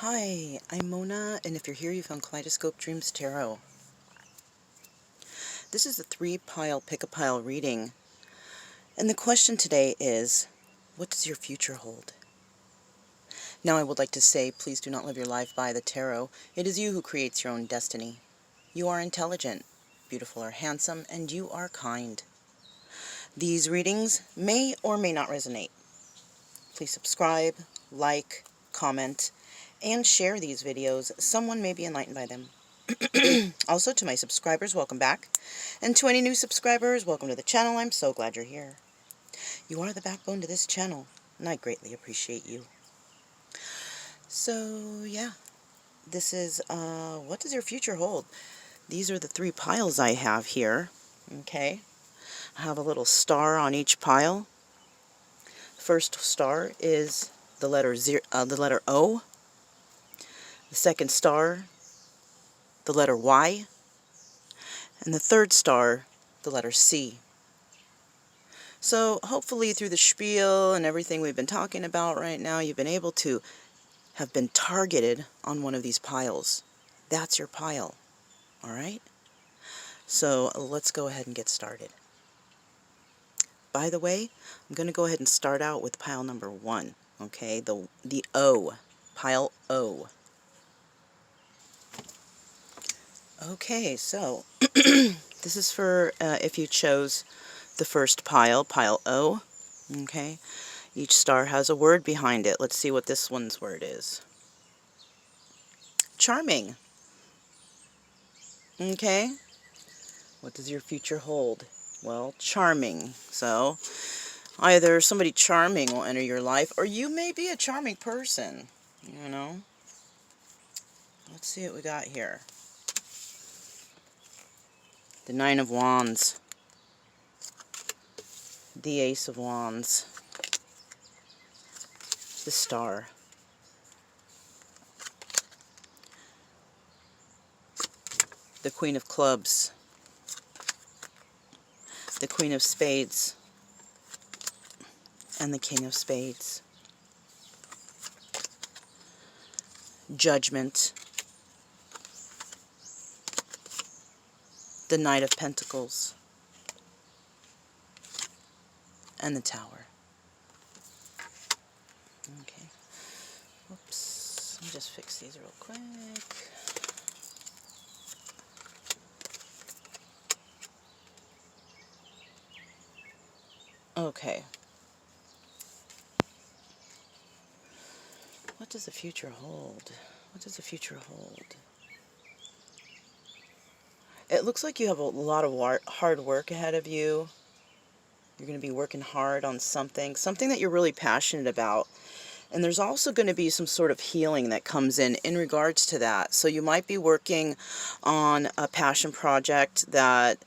Hi, I'm Mona, and if you're here, you found Kaleidoscope Dreams Tarot. This is a 3-pile pick-a-pile reading, and the question today is, what does your future hold? Now I would like to say, please do not live your life by the tarot. It is you who creates your own destiny. You are intelligent, beautiful or handsome, and you are kind. These readings may or may not resonate. Please subscribe, like, comment, and share these videos. Someone may be enlightened by them. Also, to my subscribers, welcome back. And to any new subscribers, welcome to the channel. I'm so glad you're here. You are the backbone to this channel, and I greatly appreciate you. So, yeah. This is, what does your future hold? These are the 3 piles I have here. Okay. I have a little star on each pile. First star is the letter O. The second star, the letter Y. And the third star, the letter C. So hopefully through the spiel and everything we've been talking about right now, you've been able to have been targeted on one of these piles. That's your pile. Alright? So let's go ahead and get started. By the way, I'm going to go ahead and start out with pile number 1. Okay? The O. Pile O. Okay, so this is for if you chose the first pile, pile O. Okay? Each star has a word behind it. Let's see what this one's word is. Charming. Okay? What does your future hold? Well, charming. So, either somebody charming will enter your life, or you may be a charming person. You know? Let's see what we got here. The 9 of Wands. The Ace of Wands. The Star. The Queen of Clubs. The Queen of Spades. And the King of Spades. Judgment. The Knight of Pentacles. And the Tower. Okay. Whoops. Let me just fix these real quick. Okay. What does the future hold? What does the future hold? It looks like you have a lot of hard work ahead of you. You're going to be working hard on something that you're really passionate about. And there's also going to be some sort of healing that comes in regards to that. So you might be working on a passion project that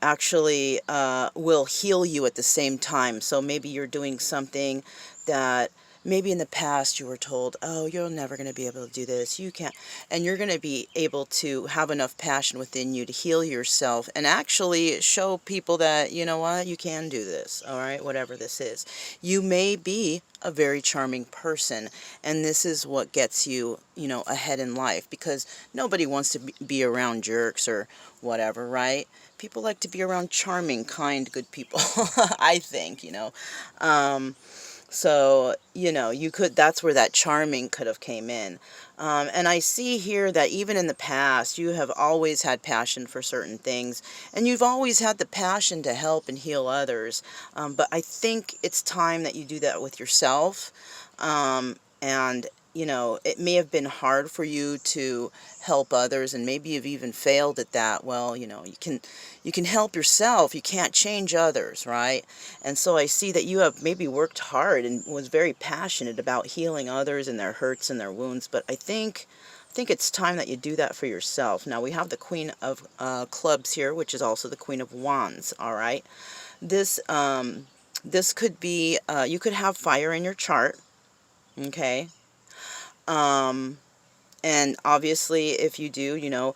actually will heal you at the same time. So maybe you're doing something that maybe in the past you were told, oh, you're never going to be able to do this, you can't. And you're going to be able to have enough passion within you to heal yourself and actually show people that, you know what, you can do this, all right, whatever this is. You may be a very charming person, and this is what gets you, you know, ahead in life, because nobody wants to be around jerks or whatever, right? People like to be around charming, kind, good people, I think, you know. So, you know, that's where that charming could have came in. And I see here that even in the past, you have always had passion for certain things, and you've always had the passion to help and heal others. But I think it's time that you do that with yourself. And, you know, it may have been hard for you to help others, and maybe you've even failed at that. Well, you know, you can help yourself. You can't change others, right? And so I see that you have maybe worked hard and was very passionate about healing others and their hurts and their wounds. But I think it's time that you do that for yourself. Now we have the Queen of Clubs here, which is also the Queen of Wands. All right, this could be you could have fire in your chart. Okay. And obviously, if you do, you know,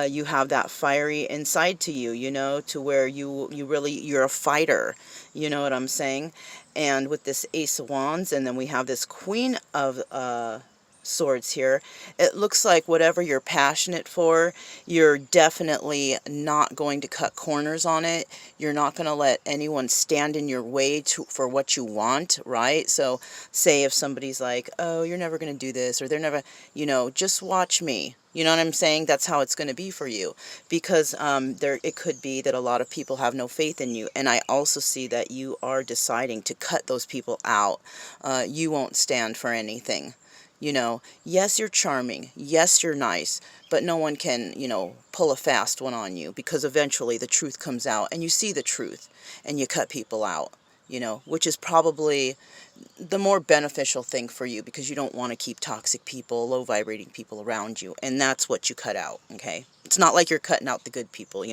you have that fiery inside to you, you know, to where you're a fighter, you know what I'm saying? And with this Ace of Wands, and then we have this Queen of Swords here. It looks like whatever you're passionate for, you're definitely not going to cut corners on it. You're not going to let anyone stand in your way for what you want, right? So say if somebody's like, oh, you're never going to do this, or they're never, just watch me. You know what I'm saying? That's how it's going to be for you, because it could be that a lot of people have no faith in you. And I also see that you are deciding to cut those people out. You won't stand for anything. Yes, you're charming. Yes, you're nice. But no one can, pull a fast one on you, because eventually the truth comes out and you see the truth and you cut people out, which is probably the more beneficial thing for you, because you don't want to keep toxic people, low vibrating people around you. And that's what you cut out, okay? It's not like you're cutting out the good people.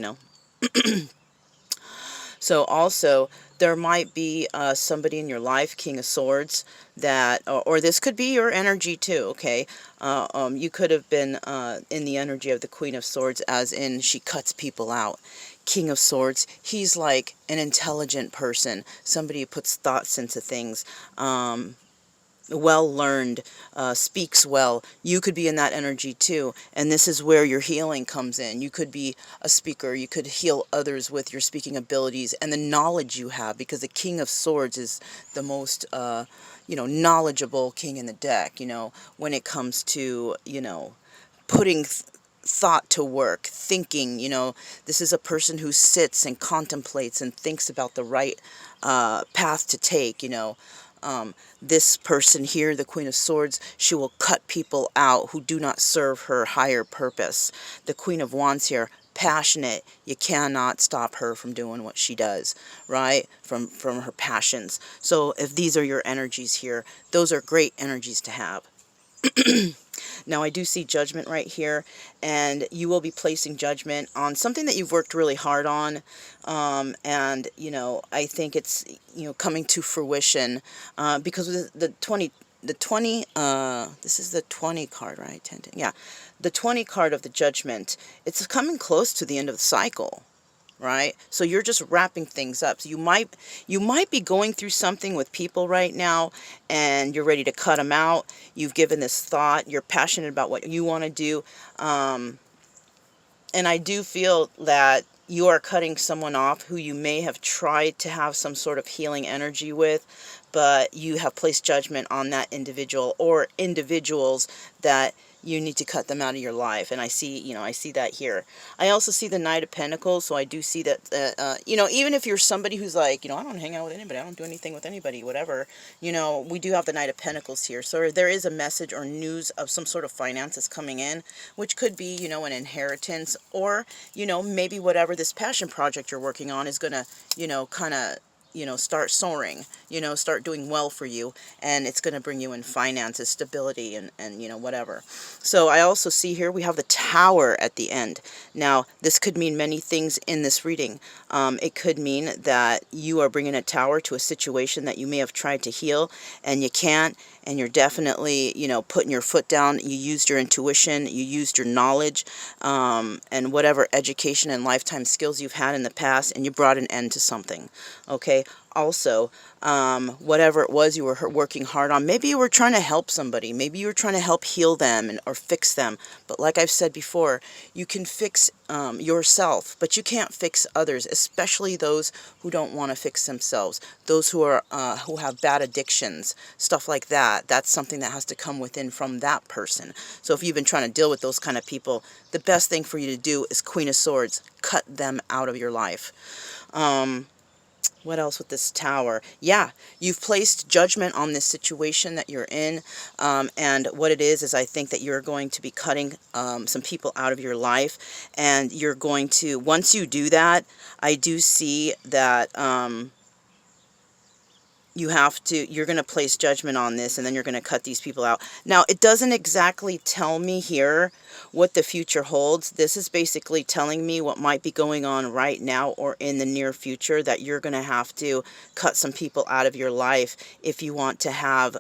So also, there might be somebody in your life, King of Swords, that, or this could be your energy too, okay? You could have been in the energy of the Queen of Swords, as in she cuts people out. King of Swords, he's like an intelligent person, somebody who puts thoughts into things, well learned, speaks well. You could be in that energy too, and this is where your healing comes in. You could be a speaker. You could heal others with your speaking abilities and the knowledge you have, because the King of Swords is the most knowledgeable king in the deck, when it comes to putting thought to work, thinking. This is a person who sits and contemplates and thinks about the right path to take. This person here, the Queen of Swords, she will cut people out who do not serve her higher purpose. The Queen of Wands here, passionate. You cannot stop her from doing what she does, right? From her passions. So if these are your energies here, those are great energies to have. Now I do see judgment right here, and you will be placing judgment on something that you've worked really hard on, and I think it's coming to fruition, because the 20, this is the 20 card, right? 10, yeah, the 20 card of the judgment. It's coming close to the end of the cycle. Right? So you're just wrapping things up. So you might be going through something with people right now, and you're ready to cut them out. You've given this thought. You're passionate about what you want to do. And I do feel that you are cutting someone off who you may have tried to have some sort of healing energy with, but you have placed judgment on that individual or individuals that you need to cut them out of your life. And I see, I see that here. I also see the Knight of Pentacles, so I do see that, even if you're somebody who's like, I don't hang out with anybody, I don't do anything with anybody, whatever, we do have the Knight of Pentacles here. So there is a message or news of some sort of finances coming in, which could be, an inheritance, or, maybe whatever this passion project you're working on is going to, kind of, start soaring, start doing well for you, and it's going to bring you in finances, stability, and whatever. So I also see here we have the Tower at the end. Now, this could mean many things in this reading. It could mean that you are bringing a tower to a situation that you may have tried to heal, and you can't, and you're definitely, putting your foot down. You used your intuition, you used your knowledge, and whatever education and lifetime skills you've had in the past, and you brought an end to something, okay? Also, whatever it was you were working hard on, maybe you were trying to help somebody, maybe you were trying to help heal them or fix them, but like I've said before, you can fix yourself, but you can't fix others, especially those who don't want to fix themselves, those who are who have bad addictions, stuff like that. That's something that has to come within from that person. So if you've been trying to deal with those kind of people, the best thing for you to do is Queen of Swords, cut them out of your life. What else with this Tower? Yeah, you've placed judgment on this situation that you're in, and what it is I think that you're going to be cutting some people out of your life, and you're going to, once you do that, I do see that you're going to place judgment on this, and then you're going to cut these people out. Now, it doesn't exactly tell me here what the future holds. This is basically telling me what might be going on right now or in the near future, that you're going to have to cut some people out of your life if you want to have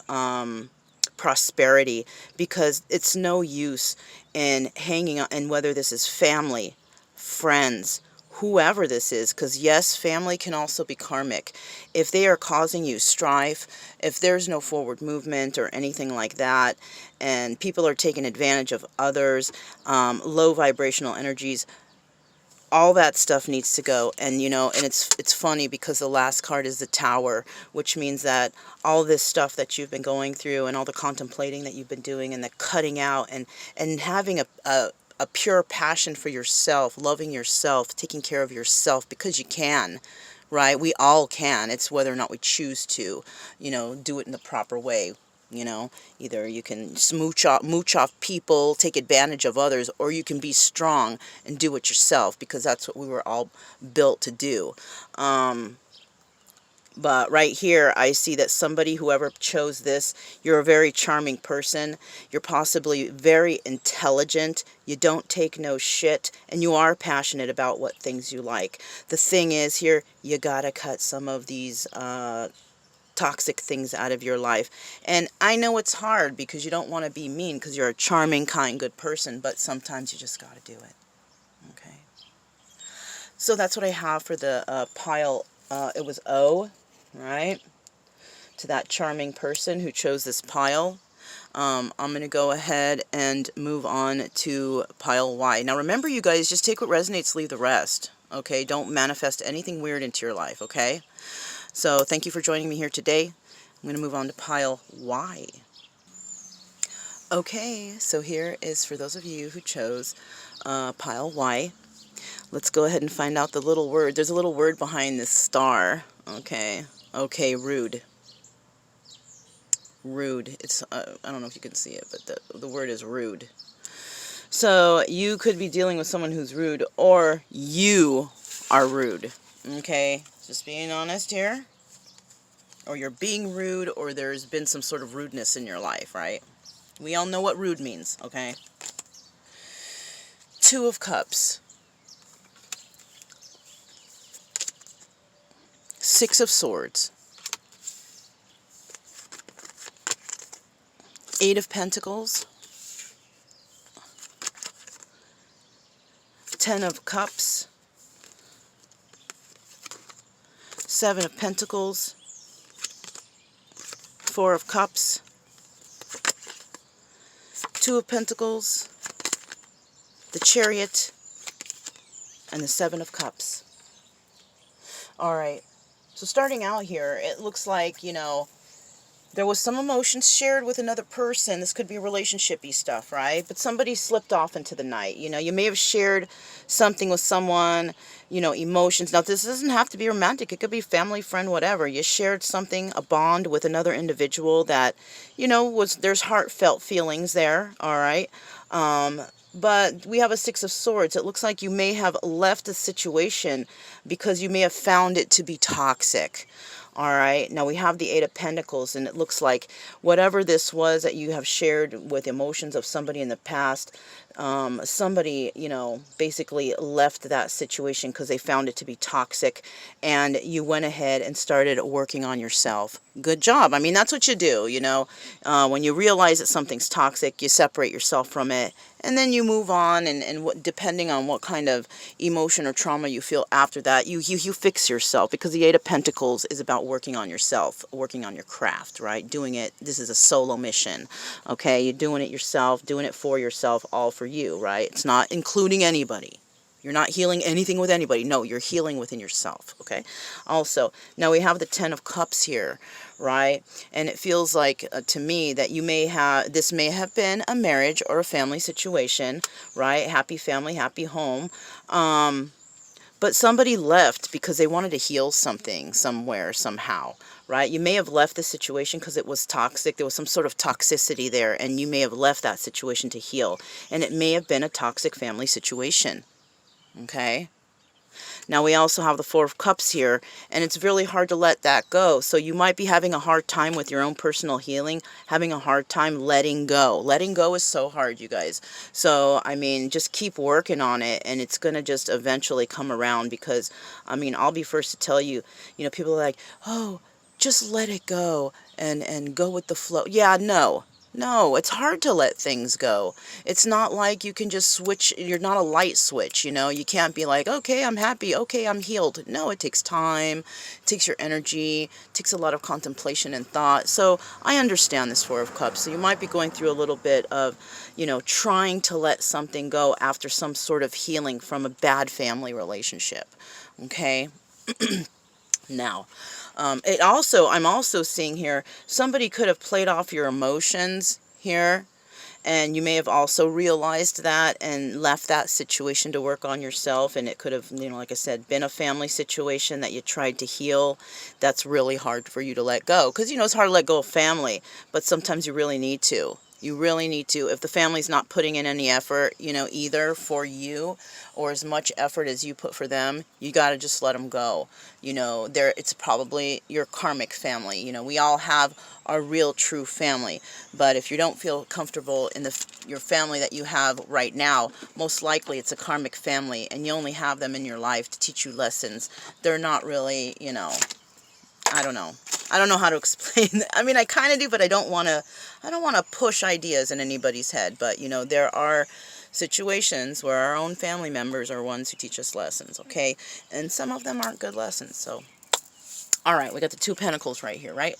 prosperity, because it's no use in hanging on, and whether this is family, friends, whoever this is, because yes, family can also be karmic. If they are causing you strife, if there's no forward movement or anything like that, and people are taking advantage of others, low vibrational energies, all that stuff needs to go. And you know, and it's funny because the last card is the Tower, which means that all this stuff that you've been going through and all the contemplating that you've been doing and the cutting out and having a pure passion for yourself, loving yourself, taking care of yourself, because you can, right? We all can. It's whether or not we choose to, you know, do it in the proper way. You know, either you can mooch off people, take advantage of others, or you can be strong and do it yourself, because that's what we were all built to do. But right here, I see that somebody, whoever chose this, you're a very charming person. You're possibly very intelligent. You don't take no shit. And you are passionate about what things you like. The thing is here, you gotta cut some of these toxic things out of your life. And I know it's hard because you don't want to be mean, because you're a charming, kind, good person. But sometimes you just gotta do it. Okay. So that's what I have for the pile. It was O. Right, to that charming person who chose this pile. I'm going to go ahead and move on to pile Y. Now remember, you guys, just take what resonates, leave the rest. Okay, don't manifest anything weird into your life. Okay, so thank you for joining me here today. I'm going to move on to pile Y. Okay, so here is for those of you who chose pile Y. Let's go ahead and find out the little word. There's a little word behind this star. Okay, rude. Rude. It's, I don't know if you can see it, but the word is rude. So you could be dealing with someone who's rude, or you are rude. Okay, just being honest here. Or you're being rude, or there's been some sort of rudeness in your life, right? We all know what rude means, okay? Two of Cups. Six of Swords. Eight of Pentacles. 10 of Cups. 7 of Pentacles. 4 of Cups. 2 of Pentacles. The Chariot. And the 7 of Cups. Alright. So starting out here, it looks like, you know, there was some emotions shared with another person. This could be relationship-y stuff, right? But somebody slipped off into the night. You know, you may have shared something with someone, you know, emotions. Now, this doesn't have to be romantic. It could be family, friend, whatever. You shared something, a bond with another individual that, you know, there's heartfelt feelings there, all right? But we have a Six of Swords. It looks like you may have left a situation because you may have found it to be toxic. All right, now we have the Eight of Pentacles, and it looks like whatever this was that you have shared with emotions of somebody in the past, somebody, you know, basically left that situation because they found it to be toxic, and you went ahead and started working on yourself. Good job. I mean, that's what you do, you know. When you realize that something's toxic, you separate yourself from it, and then you move on, and depending on what kind of emotion or trauma you feel after that, you fix yourself, because the Eight of Pentacles is about working on yourself, working on your craft, right? Doing it, this is a solo mission, okay? You're doing it yourself, doing it for yourself, all for you, right? It's not including anybody. You're not healing anything with anybody. No, you're healing within yourself, okay? Also, now we have the Ten of Cups here, right? And it feels like, to me, that you may have, this may have been a marriage or a family situation, right? Happy family, happy home. But somebody left because they wanted to heal something somewhere, somehow, right? You may have left the situation because it was toxic. There was some sort of toxicity there, and you may have left that situation to heal. And it may have been a toxic family situation. Okay, now we also have the Four of Cups here, and it's really hard to let that go. So you might be having a hard time with your own personal healing, having a hard time letting go. Letting go is so hard, you guys. So, I mean, just keep working on it, and it's going to just eventually come around, because, I mean, I'll be first to tell you, you know, people are like, oh, just let it go and go with the flow. Yeah, no. No, it's hard to let things go. It's not like you can just switch. You're not a light switch, you know. You can't be like, okay, I'm happy. Okay, I'm healed. No, it takes time. It takes your energy. It takes a lot of contemplation and thought. So I understand this Four of Cups. So you might be going through a little bit of, you know, trying to let something go after some sort of healing from a bad family relationship. Okay? Now, I'm also seeing here, somebody could have played off your emotions here, and you may have also realized that and left that situation to work on yourself, and it could have, you know, like I said, been a family situation that you tried to heal. That's really hard for you to let go, because, you know, it's hard to let go of family, but sometimes you really need to. You really need to. If the family's not putting in any effort, you know, either for you or as much effort as you put for them, you got to just let them go. You know, it's probably your karmic family. You know, we all have our real true family. But if you don't feel comfortable in your family that you have right now, most likely it's a karmic family, and you only have them in your life to teach you lessons. They're not really, you know, I don't know. I don't know how to explain that. I mean, I kind of do, but I don't want to push ideas in anybody's head. But, you know, there are situations where our own family members are ones who teach us lessons, okay? And some of them aren't good lessons. So, all right, we got the Two of Pentacles right here, right?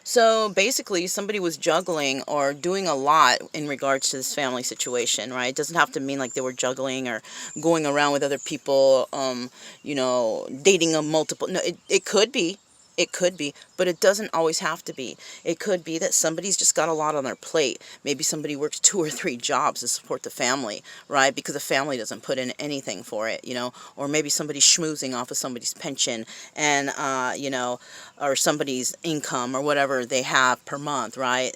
So basically, somebody was juggling or doing a lot in regards to this family situation, right? It doesn't have to mean like they were juggling or going around with other people, you know, dating a multiple. No, it could be. It could be, but it doesn't always have to be. It could be that somebody's just got a lot on their plate. Maybe somebody works 2 or 3 jobs to support the family, right? Because the family doesn't put in anything for it, you know? Or maybe somebody's schmoozing off of somebody's pension and, you know, or somebody's income or whatever they have per month, right?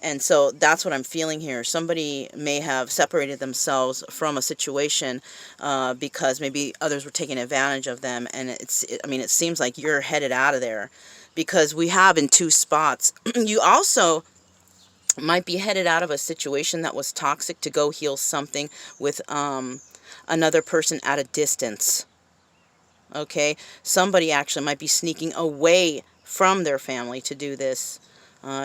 And so that's what I'm feeling here. Somebody may have separated themselves from a situation because maybe others were taking advantage of them, and I mean, it seems like you're headed out of there because we have in 2 spots. You also might be headed out of a situation that was toxic to go heal something with another person at a distance. Okay, somebody actually might be sneaking away from their family to do this.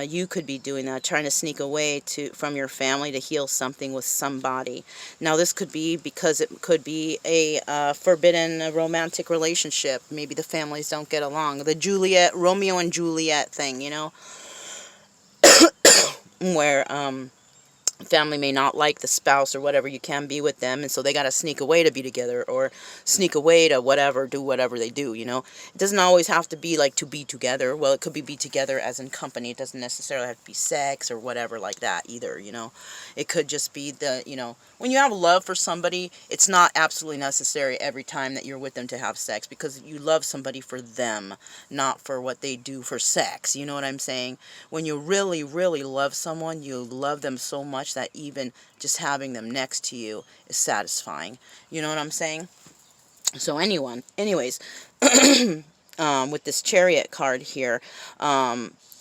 You could be doing that, trying to sneak away from your family to heal something with somebody. Now, this could be because it could be a forbidden romantic relationship. Maybe the families don't get along. The Romeo and Juliet thing, you know, where family may not like the spouse or whatever, you can be with them, and so they got to sneak away to be together, or sneak away to whatever, do whatever they do, you know. It doesn't always have to be like to be together. Well, it could be together as in company. It doesn't necessarily have to be sex or whatever like that either, you know. It could just be you know, when you have love for somebody, it's not absolutely necessary every time that you're with them to have sex, because you love somebody for them, not for what they do for sex. You know what I'm saying? When you really, really love someone, you love them so much that even just having them next to you is satisfying. You know what I'm saying? So anyways, with this Chariot card here,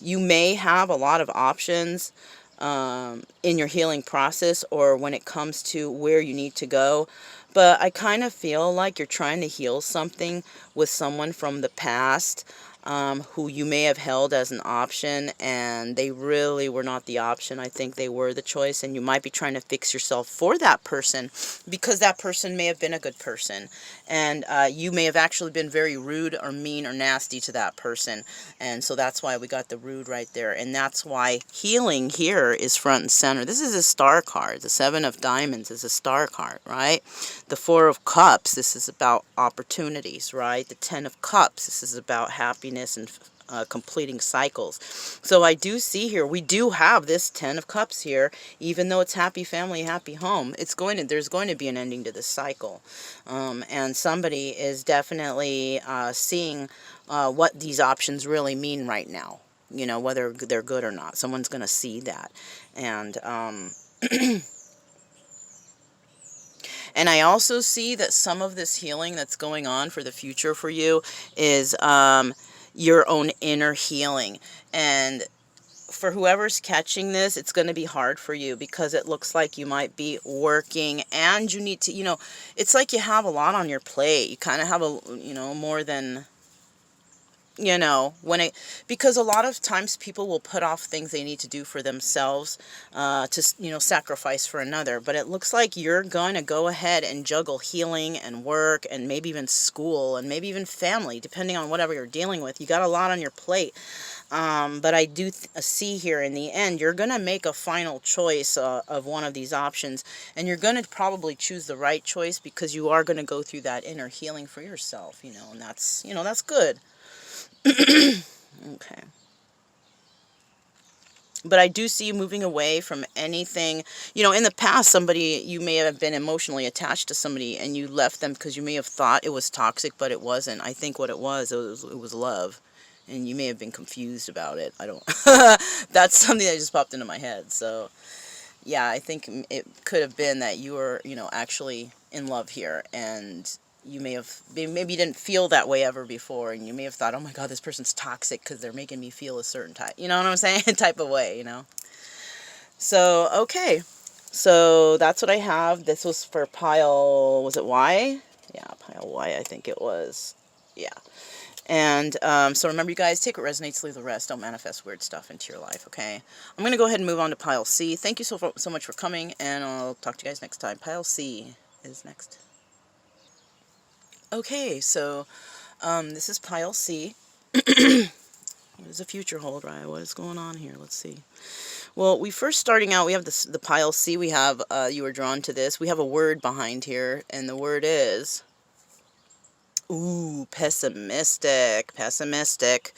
you may have a lot of options in your healing process, or when it comes to where you need to go. But I kind of feel like you're trying to heal something with someone from the past, who you may have held as an option, and they really were not the option. I think they were the choice, and you might be trying to fix yourself for that person, because that person may have been a good person, and you may have actually been very rude or mean or nasty to that person, and so that's why we got the rude right there, and that's why healing here is front and center. This is a star card. The 7 of Diamonds is a star card, right? The 4 of Cups, this is about opportunities, right? The 10 of Cups, this is about happiness and completing cycles. So I do see here, we do have this 10 of Cups here, even though it's happy family, happy home. There's going to be an ending to this cycle. And somebody is definitely seeing what these options really mean right now. You know, whether they're good or not. Someone's going to see that. And and I also see that some of this healing that's going on for the future for you is your own inner healing. And for whoever's catching this, it's going to be hard for you, because it looks like you might be working and you need to, you know, it's like you have a lot on your plate. You kind of have you know, more than You know, because a lot of times people will put off things they need to do for themselves, to, you know, sacrifice for another. But it looks like you're going to go ahead and juggle healing and work and maybe even school and maybe even family, depending on whatever you're dealing with. You got a lot on your plate. But I do see here in the end, you're going to make a final choice of one of these options. And you're going to probably choose the right choice because you are going to go through that inner healing for yourself, you know, and that's, you know, that's good. Okay. But I do see you moving away from anything, you know, in the past, somebody, you may have been emotionally attached to somebody and you left them because you may have thought it was toxic, but it wasn't. I think what it was love. And you may have been confused about it. I don't, that's something that just popped into my head. So, yeah, I think it could have been that you were, you know, actually in love here, and you may have, maybe you didn't feel that way ever before, and you may have thought, oh my god, this person's toxic because they're making me feel a certain type, you know what I'm saying, type of way, you know. So, okay, so that's what I have. This was for pile, was it Y? Yeah, pile Y, I think it was. Yeah. And so remember, you guys, take what resonates, leave the rest. Don't manifest weird stuff into your life, okay? I'm going to go ahead and move on to pile C. Thank you so much for coming, and I'll talk to you guys next time. Pile C is next. Okay, so this is pile C. What does the future hold, right? What is going on here? Let's see. Well, we first starting out, we have the pile C. We have, you were drawn to this. We have a word behind here, and the word is... Ooh, pessimistic. Pessimistic.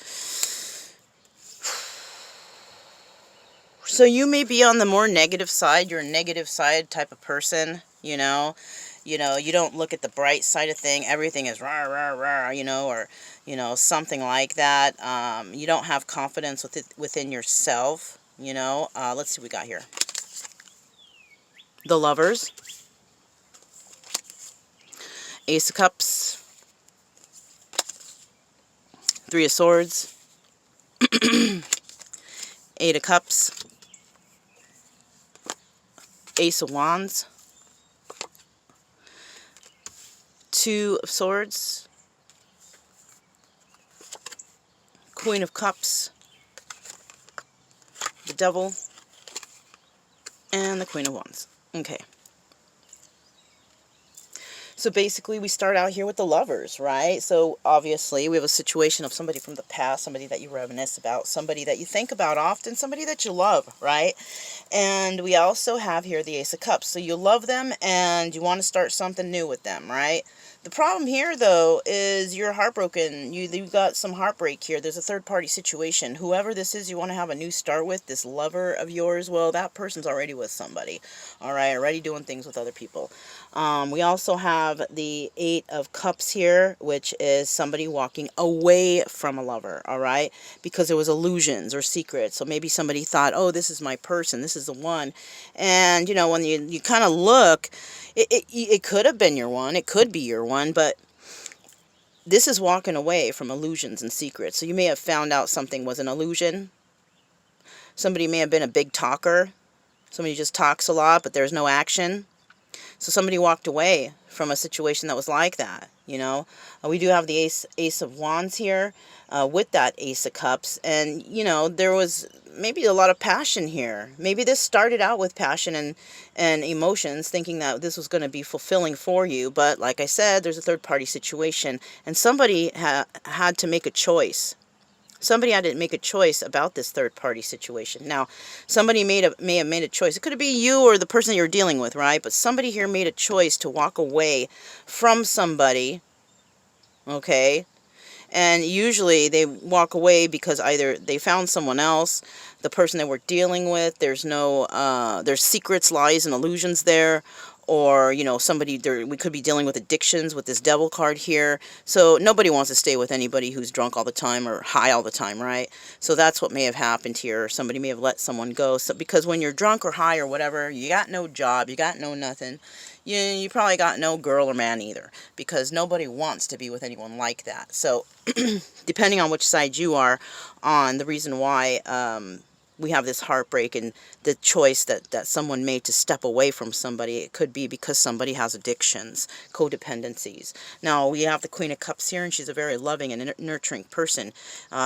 So you may be on the more negative side. You're a negative side type of person, you know. You know, you don't look at the bright side of thing. Everything is rah, rah, rah, you know, or, you know, something like that. You don't have confidence within yourself, you know. Let's see what we got here. The Lovers. Ace of Cups. Three of Swords. Eight of Cups. Ace of Wands. Two of Swords. Queen of Cups. The Devil. And the Queen of Wands. Okay. So basically, we start out here with the Lovers, right? So obviously, we have a situation of somebody from the past, somebody that you reminisce about, somebody that you think about often, somebody that you love, right? And we also have here the Ace of Cups. So you love them and you want to start something new with them, right? The problem here, though, is you're heartbroken. You've got some heartbreak here. There's a third-party situation. Whoever this is you want to have a new start with, this lover of yours, well, that person's already with somebody, all right? Already doing things with other people. We also have the Eight of Cups here, which is somebody walking away from a lover, all right? Because there was illusions or secrets. So maybe somebody thought, oh, this is my person, this is the one. And, you know, when you kind of look, it could have been your one, it could be your one, but this is walking away from illusions and secrets. So you may have found out something was an illusion. Somebody may have been a big talker. Somebody just talks a lot, but there's no action. So somebody walked away from a situation that was like that, you know. We do have the Ace of Wands here with that Ace of Cups. And, you know, there was maybe a lot of passion here. Maybe this started out with passion and emotions, thinking that this was going to be fulfilling for you. But like I said, there's a third-party situation. And somebody had to make a choice. Somebody had to make a choice about this third-party situation. Now, somebody may have made a choice. It could be you or the person you're dealing with, right? But somebody here made a choice to walk away from somebody, okay? And usually they walk away because either they found someone else, the person they were dealing with, there's secrets, lies, and illusions there, or, you know, we could be dealing with addictions with this Devil card here. So nobody wants to stay with anybody who's drunk all the time or high all the time, right? So that's what may have happened here. Somebody may have let someone go. So because when you're drunk or high or whatever, you got no job, you got no nothing. You probably got no girl or man either, because nobody wants to be with anyone like that. So depending on which side you are on, the reason why we have this heartbreak and the choice that someone made to step away from somebody. It could be because somebody has addictions, codependencies. Now, we have the Queen of Cups here, and she's a very loving and nurturing person.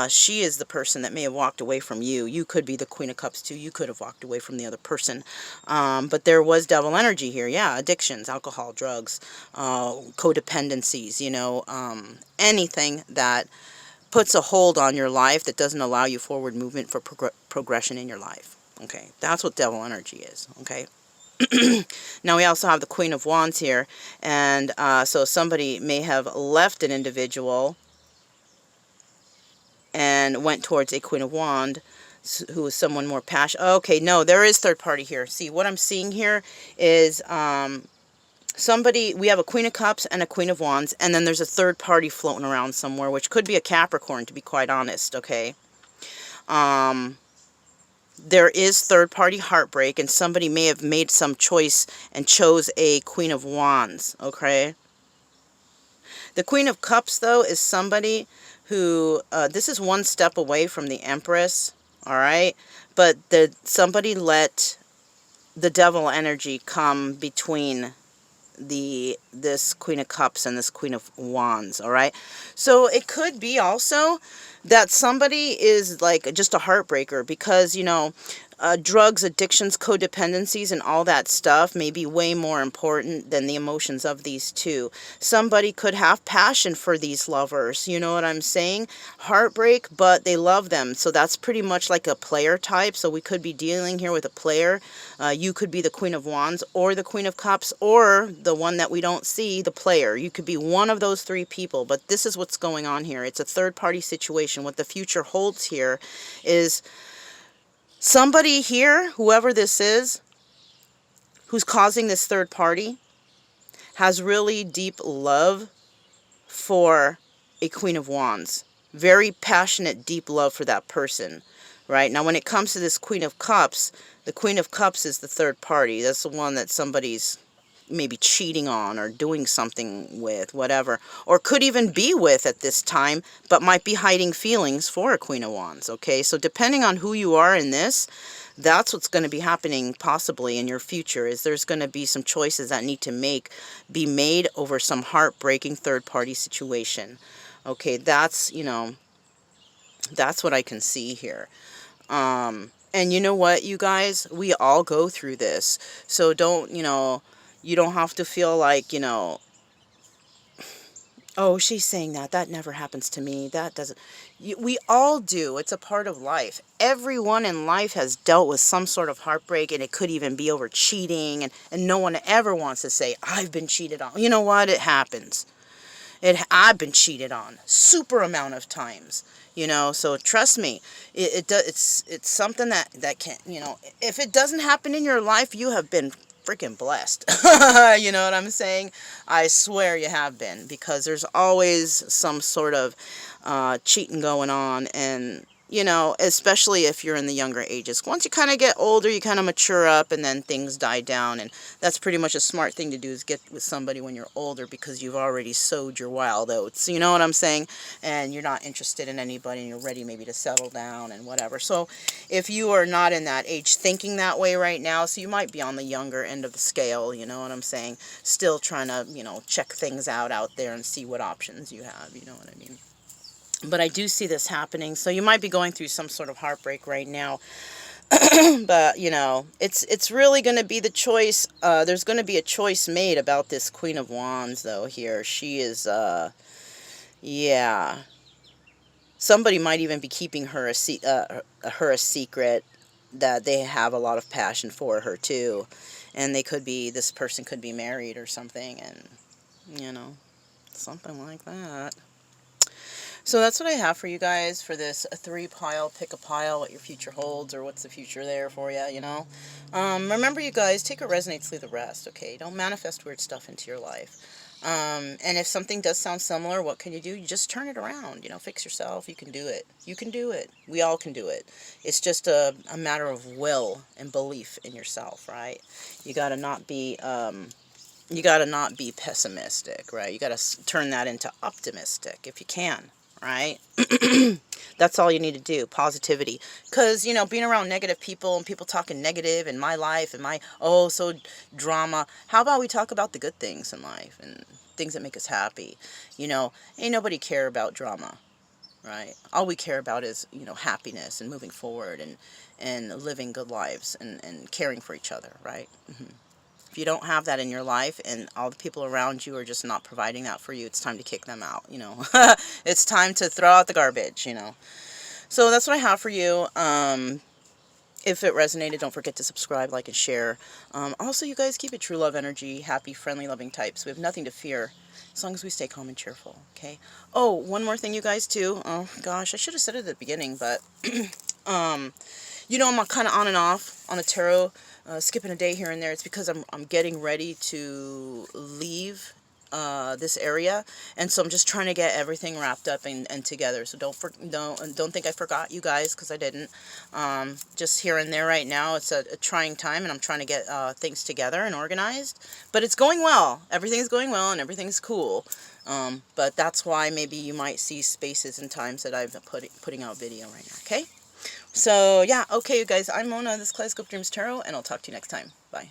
She is the person that may have walked away from you. You could be the Queen of Cups too. You could have walked away from the other person. But there was devil energy here. Yeah, addictions, alcohol, drugs, codependencies, you know, anything that puts a hold on your life that doesn't allow you forward movement for progression in your life. Okay, that's what devil energy is. Okay. Now we also have the Queen of Wands here, and so somebody may have left an individual and went towards a Queen of Wands who is someone more passionate. Okay, no, there is third party here. See, what I'm seeing here is somebody, we have a Queen of Cups and a Queen of Wands, and then there's a third party floating around somewhere, which could be a Capricorn, to be quite honest, okay? There is third party heartbreak, and somebody may have made some choice and chose a Queen of Wands, okay? The Queen of Cups, though, is somebody who, this is one step away from the Empress, all right? But somebody let the devil energy come between this Queen of Cups and this Queen of Wands, all right? So it could be also that somebody is like just a heartbreaker because, you know, drugs, addictions, codependencies, and all that stuff may be way more important than the emotions of these two. Somebody could have passion for these lovers, you know what I'm saying? Heartbreak, but they love them. So that's pretty much like a player type. So we could be dealing here with a player. You could be the Queen of Wands or the Queen of Cups, or the one that we don't see, the player. You could be one of those three people, but this is what's going on here. It's a third-party situation. What the future holds here is somebody here, whoever this is, who's causing this third party, has really deep love for a Queen of Wands. Very passionate, deep love for that person, right? Now, when it comes to this Queen of Cups, the Queen of Cups is the third party. That's the one that somebody's maybe cheating on or doing something with, whatever. Or could even be with at this time, but might be hiding feelings for a Queen of Wands, okay? So depending on who you are in this, that's what's going to be happening possibly in your future, is there's going to be some choices that need to be made over some heartbreaking third-party situation. Okay, that's, you know, that's what I can see here. And you know what, you guys? We all go through this. So don't, you know, you don't have to feel like, you know, oh, she's saying that never happens to me. That doesn't. We all do. It's a part of life. Everyone in life has dealt with some sort of heartbreak, and it could even be over cheating. And no one ever wants to say, I've been cheated on. You know what? It happens. I've been cheated on super amount of times, you know, so trust me, it's something that can, you know, if it doesn't happen in your life, you have been freaking blessed. You know what I'm saying? I swear you have been, because there's always some sort of cheating going on, and you know, especially if you're in the younger ages. Once you kind of get older, you kind of mature up, and then things die down, and that's pretty much a smart thing to do, is get with somebody when you're older, because you've already sowed your wild oats, you know what I'm saying? And you're not interested in anybody, and you're ready maybe to settle down and whatever. So if you are not in that age thinking that way right now, so you might be on the younger end of the scale, you know what I'm saying? Still trying to, you know, check things out there and see what options you have, you know what I mean? But I do see this happening. So you might be going through some sort of heartbreak right now. But, you know, it's really going to be the choice. There's going to be a choice made about this Queen of Wands, though, here. She is, yeah. Somebody might even be keeping her a secret, that they have a lot of passion for her, too. And this person could be married or something, and, you know, something like that. So that's what I have for you guys for this 3-pile, pick a pile, what your future holds, or what's the future there for you, you know. Remember, you guys, take what resonates, leave the rest, okay? Don't manifest weird stuff into your life. And if something does sound similar, what can you do? You just turn it around, you know, fix yourself. You can do it. You can do it. We all can do it. It's just a matter of will and belief in yourself, right? You gotta not be pessimistic, right? You gotta turn that into optimistic if you can. right? That's all you need to do, positivity. Because, you know, being around negative people and people talking negative in my life and my, oh, so drama. How about we talk about the good things in life and things that make us happy? You know, ain't nobody care about drama, right? All we care about is, you know, happiness and moving forward and living good lives and caring for each other, right? If you don't have that in your life and all the people around you are just not providing that for you, it's time to kick them out, you know. It's time to throw out the garbage, you know. So that's what I have for you. If it resonated, don't forget to subscribe, like, and share. Also, you guys keep it true love energy, happy, friendly, loving types. We have nothing to fear as long as we stay calm and cheerful, okay? Oh, one more thing, you guys, too. Oh, gosh, I should have said it at the beginning, but, you know, I'm kind of on and off on the tarot, skipping a day here and there. It's because I'm getting ready to leave this area, and so I'm just trying to get everything wrapped up and together. So don't think I forgot you guys, because I didn't. Just here and there right now. It's a trying time, and I'm trying to get things together and organized. But it's going well. Everything's going well, and everything's cool. But that's why maybe you might see spaces and times that I've putting out video right now. Okay. So yeah. Okay, you guys. I'm Mona. This is Kaleidoscope Dreams Tarot, and I'll talk to you next time. Bye.